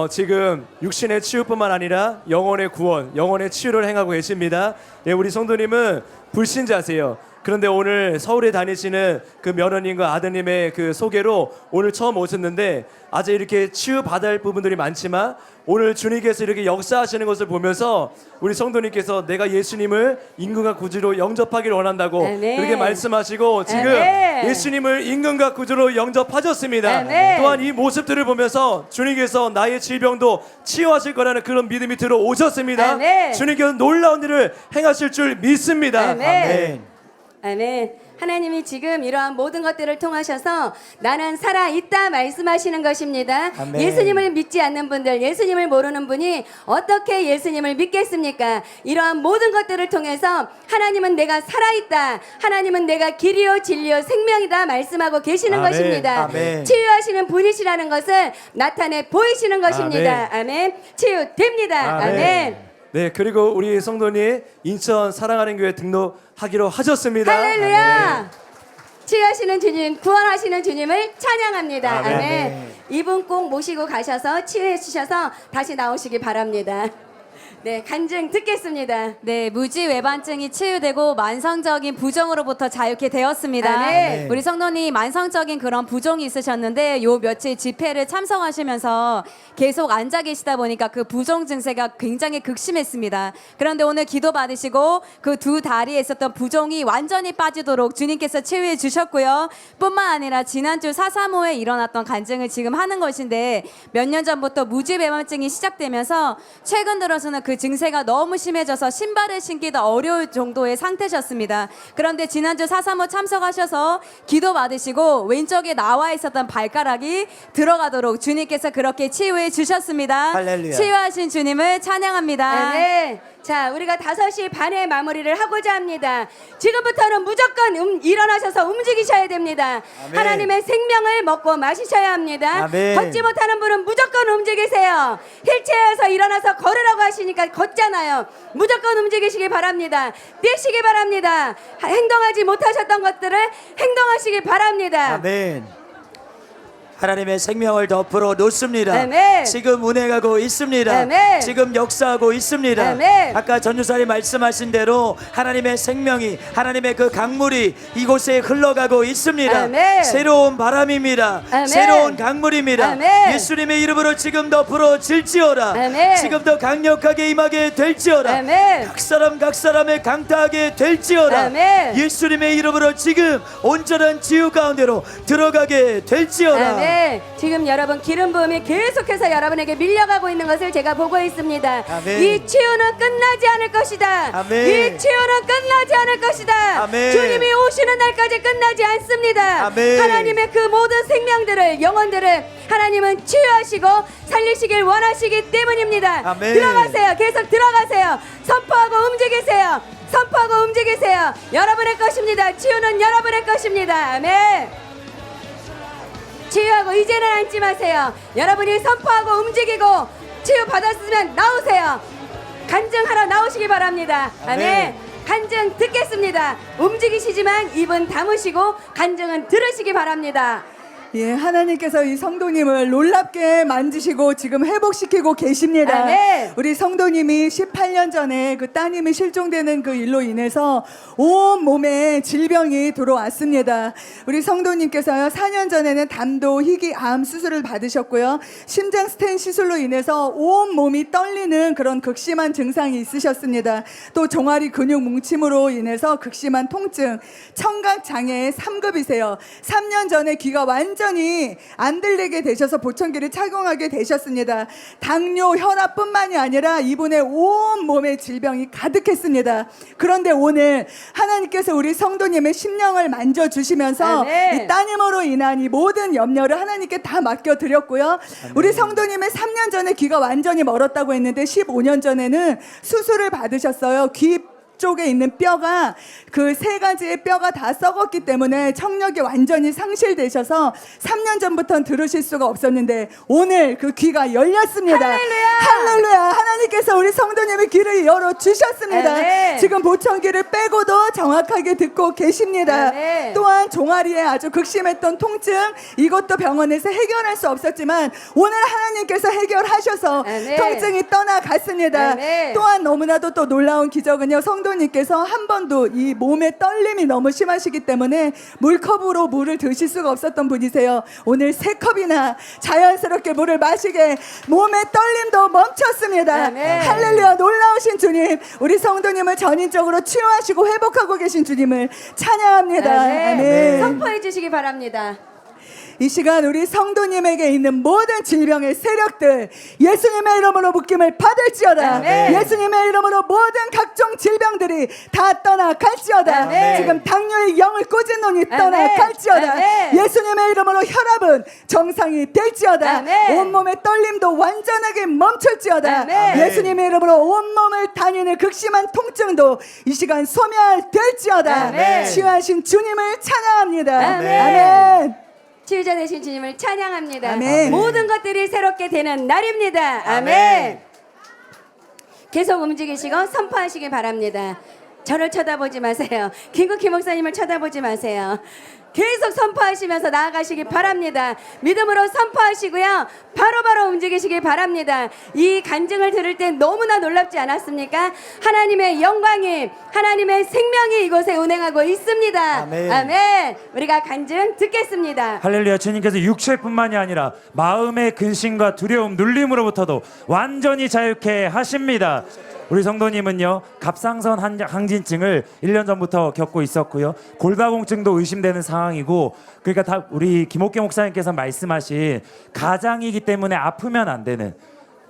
지금 육신의 치유뿐만 아니라 영혼의 구원, 영혼의 치유를 행하고 계십니다. 네, 우리 성도님은 불신자세요. 그런데 오늘 서울에 다니시는 그 며느님과 아드님의 그 소개로 오늘 처음 오셨는데 아직 이렇게 치유받아야 할 부분들이 많지만 오늘 주님께서 이렇게 역사하시는 것을 보면서 우리 성도님께서 내가 예수님을 임금과 구주로 영접하기를 원한다고 아멘. 그렇게 말씀하시고 지금 아멘. 예수님을 임금과 구주로 영접하셨습니다. 아멘. 또한 이 모습들을 보면서 주님께서 나의 질병도 치유하실 거라는 그런 믿음이 들어오셨습니다. 아멘. 주님께서 놀라운 일을 행하실 줄 믿습니다. 아멘. 아멘. 하나님이 지금 이러한 모든 것들을 통하셔서 나는 살아있다 말씀하시는 것입니다. 아멘. 예수님을 믿지 않는 분들, 예수님을 모르는 분이 어떻게 예수님을 믿겠습니까? 이러한 모든 것들을 통해서 하나님은 내가 살아있다, 하나님은 내가 길이요 진리요 생명이다 말씀하고 계시는 아멘. 것입니다. 아멘. 치유하시는 분이시라는 것을 나타내 보이시는 것입니다. 아멘. 치유됩니다. 아멘. 아멘. 네, 그리고 우리 성도님 인천 사랑하는 교회 등록하기로 하셨습니다. 할렐루야. 치유하시는 주님, 구원하시는 주님을 찬양합니다. 아멘. 아멘. 이분 꼭 모시고 가셔서 치유해 주셔서 다시 나오시기 바랍니다. 네, 간증 듣겠습니다. 네, 무지 외반증이 치유되고 만성적인 부종으로부터 자유케 되었습니다. 아멘. 우리 성도님 만성적인 그런 부종이 있으셨는데 요 며칠 집회를 참석하시면서 계속 앉아 계시다 보니까 그 부종 증세가 굉장히 극심했습니다. 그런데 오늘 기도 받으시고 그 두 다리에 있었던 부종이 완전히 빠지도록 주님께서 치유해 주셨고요. 뿐만 아니라 지난주 435에 일어났던 간증을 지금 하는 것인데 몇 년 전부터 무지 외반증이 시작되면서 최근 들어서는 그 증세가 너무 심해져서 신발을 신기도 어려울 정도의 상태셨습니다. 그런데 지난주 435 참석하셔서 기도 받으시고 왼쪽에 나와 있었던 발가락이 들어가도록 주님께서 그렇게 치유해 주셨습니다. 할렐루야. 치유하신 주님을 찬양합니다. 아멘. 자, 우리가 5시 반에 마무리를 하고자 합니다. 지금부터는 무조건 일어나셔서 움직이셔야 됩니다. 아멘. 하나님의 생명을 먹고 마시셔야 합니다. 아멘. 걷지 못하는 분은 무조건 움직이세요. 휠체어에서 일어나서 걸으라고 하시니까 걷잖아요. 무조건 움직이시기 바랍니다. 뛰시기 바랍니다. 행동하지 못하셨던 것들을 행동하시기 바랍니다. 아멘. 하나님의 생명을 덮으러 놓습니다. 아멘. 지금 운행하고 있습니다. 아멘. 지금 역사하고 있습니다. 아멘. 아까 전유사님 말씀하신 대로 하나님의 생명이, 하나님의 그 강물이 이곳에 흘러가고 있습니다. 아멘. 새로운 바람입니다. 아멘. 새로운 강물입니다. 아멘. 예수님의 이름으로 지금도 불어질지어다. 아멘. 지금도 강력하게 임하게 될지어다. 아멘. 각 사람을 강타하게 될지어다. 아멘. 예수님의 이름으로 지금 온전한 치유 가운데로 들어가게 될지어다. 아멘. 지금 여러분 기름 부음이 계속해서 여러분에게 밀려가고 있는 것을 제가 보고 있습니다. 아멘. 이 치유는 끝나지 않을 것이다. 아멘. 이 치유는 끝나지 않을 것이다. 아멘. 주님이 오시는 날까지 끝나지 않습니다. 아멘. 하나님의 그 모든 생명들을, 영혼들을 하나님은 치유하시고 살리시길 원하시기 때문입니다. 아멘. 들어가세요. 계속 들어가세요. 선포하고 움직이세요. 선포하고 움직이세요. 여러분의 것입니다. 치유는 여러분의 것입니다. 아멘. 치유하고 이제는 앉지 마세요. 여러분이 선포하고 움직이고 치유 받았으면 나오세요. 간증하러 나오시기 바랍니다. 아멘. 간증 듣겠습니다. 움직이시지만 입은 다무시고 간증은 들으시기 바랍니다. 예, 하나님께서 이 성도님을 놀랍게 만지시고 지금 회복시키고 계십니다. 아멘. 우리 성도님이 18년 전에 그 따님이 실종되는 그 일로 인해서 온 몸에 질병이 들어왔습니다. 우리 성도님께서요, 4년 전에는 담도, 희귀, 암 수술을 받으셨고요. 심장 스텐 시술로 인해서 온 몸이 떨리는 그런 극심한 증상이 있으셨습니다. 또 종아리 근육 뭉침으로 인해서 극심한 통증, 청각 장애의 3급이세요. 3년 전에 귀가 완전히 안 들리게 되셔서 보청기를 착용하게 되셨습니다. 당뇨, 혈압뿐만이 아니라 이분의 온 몸에 질병이 가득했습니다. 그런데 오늘 하나님께서 우리 성도님의 심령을 만져주시면서 아멘. 이 따님으로 인한 이 모든 염려를 하나님께 다 맡겨드렸고요. 우리 성도님의 3년 전에 귀가 완전히 멀었다고 했는데 15년 전에는 수술을 받으셨어요. 귀 쪽에 있는 뼈가 그 3가지의 뼈가 다 썩었기 때문에 청력이 완전히 상실되셔서 3년 전부터는 들으실 수가 없었는데 오늘 그 귀가 열렸습니다. 할렐루야! 할렐루야! 하나님께서 우리 성도님의 귀를 열어주셨습니다. 아멘. 지금 보청기를 빼고도 정확하게 듣고 계십니다. 아멘. 또한 종아리에 아주 극심했던 통증, 이것도 병원에서 해결할 수 없었지만 오늘 하나님께서 해결하셔서 아멘. 통증이 떠나갔습니다. 아멘. 또한 너무나도 또 놀라운 기적은요, 성도님께서 한 번도 이 몸의 떨림이 너무 심하시기 때문에 물컵으로 물을 드실 수가 없었던 분이세요. 오늘 3컵이나 자연스럽게 물을 마시게 몸의 떨림도 멈췄습니다. 아멘. 할렐루야. 놀라우신 주님, 우리 성도님을 전인적으로 치유하시고 회복하고 계신 주님을 찬양합니다. 아멘. 선포해 주시기 바랍니다. 이 시간 우리 성도님에게 있는 모든 질병의 세력들 예수님의 이름으로 묶임을 받을지어다. 아멘. 예수님의 이름으로 모든 각종 질병들이 다 떠나갈지어다. 아멘. 지금 당뇨의 영을 꽂은 놈이 아멘. 떠나갈지어다. 아멘. 예수님의 이름으로 혈압은 정상이 될지어다. 아멘. 온몸의 떨림도 완전하게 멈출지어다. 아멘. 예수님의 이름으로 온몸을 다니는 극심한 통증도 이 시간 소멸될지어다. 아멘. 치유하신 주님을 찬양합니다. 아멘. 아멘. 치유자 되신 주님을 찬양합니다. 아멘. 모든 것들이 새롭게 되는 날입니다. 아멘. 아멘. 계속 움직이시고 선포하시기 바랍니다. 저를 쳐다보지 마세요. 김국희 목사님을 쳐다보지 마세요. 계속 선포하시면서 나아가시기 바랍니다. 믿음으로 선포하시고요. 바로바로 움직이시기 바랍니다. 이 간증을 들을 때 너무나 놀랍지 않았습니까? 하나님의 영광이, 하나님의 생명이 이곳에 운행하고 있습니다. 아멘. 아멘. 우리가 간증 듣겠습니다. 할렐루야. 주님께서 육체뿐만이 아니라 마음의 근심과 두려움, 눌림으로부터도 완전히 자유케 하십니다. 우리 성도님은요, 갑상선 항진증을 1년 전부터 겪고 있었고요, 골다공증도 의심되는 상황이고, 그러니까 다 우리 김옥계 목사님께서 말씀하신 가장이기 때문에 아프면 안 되는,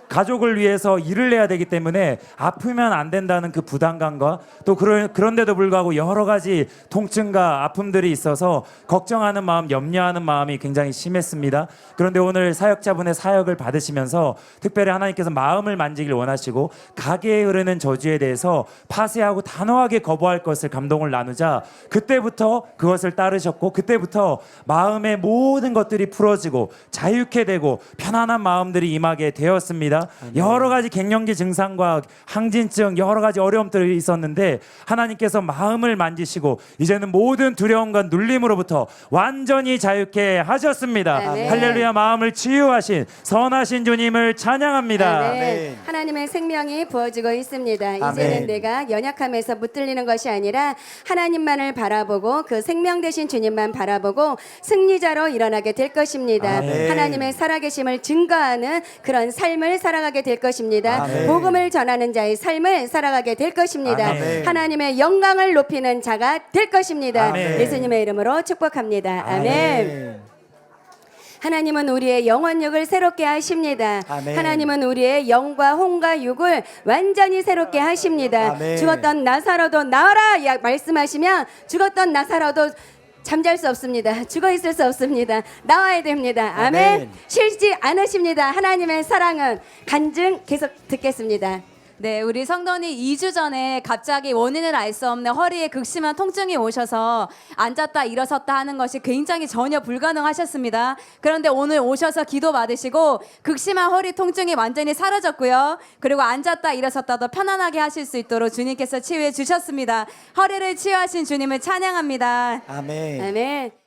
가족을 위해서 일을 해야 되기 때문에 아프면 안 된다는 그 부담감과 또 그런데도 불구하고 여러 가지 통증과 아픔들이 있어서 걱정하는 마음, 염려하는 마음이 굉장히 심했습니다. 그런데 오늘 사역자분의 사역을 받으시면서 특별히 하나님께서 마음을 만지길 원하시고 가게에 흐르는 저주에 대해서 파쇄하고 단호하게 거부할 것을 감동을 나누자 그때부터 그것을 따르셨고, 그때부터 마음의 모든 것들이 풀어지고 자유케 되고 편안한 마음들이 임하게 되었습니다. 있었습니다. 여러 가지 갱년기 증상과 항진증 여러 가지 어려움들이 있었는데 하나님께서 마음을 만지시고 이제는 모든 두려움과 눌림으로부터 완전히 자유케 하셨습니다. 아멘. 할렐루야. 마음을 치유하신 선하신 주님을 찬양합니다. 아멘. 하나님의 생명이 부어지고 있습니다. 이제는 아멘. 내가 연약함에서 붙들리는 것이 아니라 하나님만을 바라보고 그 생명 되신 주님만 바라보고 승리자로 일어나게 될 것입니다. 아멘. 하나님의 살아계심을 증거하는 그런 삶을 살아가게 될 것입니다. 아멘. 복음을 전하는 자의 삶을 살아가게 될 것입니다. 아멘. 하나님의 영광을 높이는 자가 될 것입니다. 아멘. 예수님의 이름으로 축복합니다. 아멘. 하나님은 우리의 영혼육을 새롭게 하십니다. 아멘. 하나님은 우리의 영과 혼과 육을 완전히 새롭게 하십니다. 아멘. 죽었던 나사로도 나와라 말씀하시면 죽었던 나사로도 잠잘 수 없습니다. 죽어 있을 수 없습니다. 나와야 됩니다. 아멘. 아멘. 싫지 않으십니다. 하나님의 사랑은 간증 계속 듣겠습니다. 네, 우리 성도님 2주 전에 갑자기 원인을 알 수 없는 허리에 극심한 통증이 오셔서 앉았다 일어섰다 하는 것이 굉장히 전혀 불가능하셨습니다. 그런데 오늘 오셔서 기도 받으시고 극심한 허리 통증이 완전히 사라졌고요. 그리고 앉았다 일어섰다도 편안하게 하실 수 있도록 주님께서 치유해 주셨습니다. 허리를 치유하신 주님을 찬양합니다. 아멘. 아멘.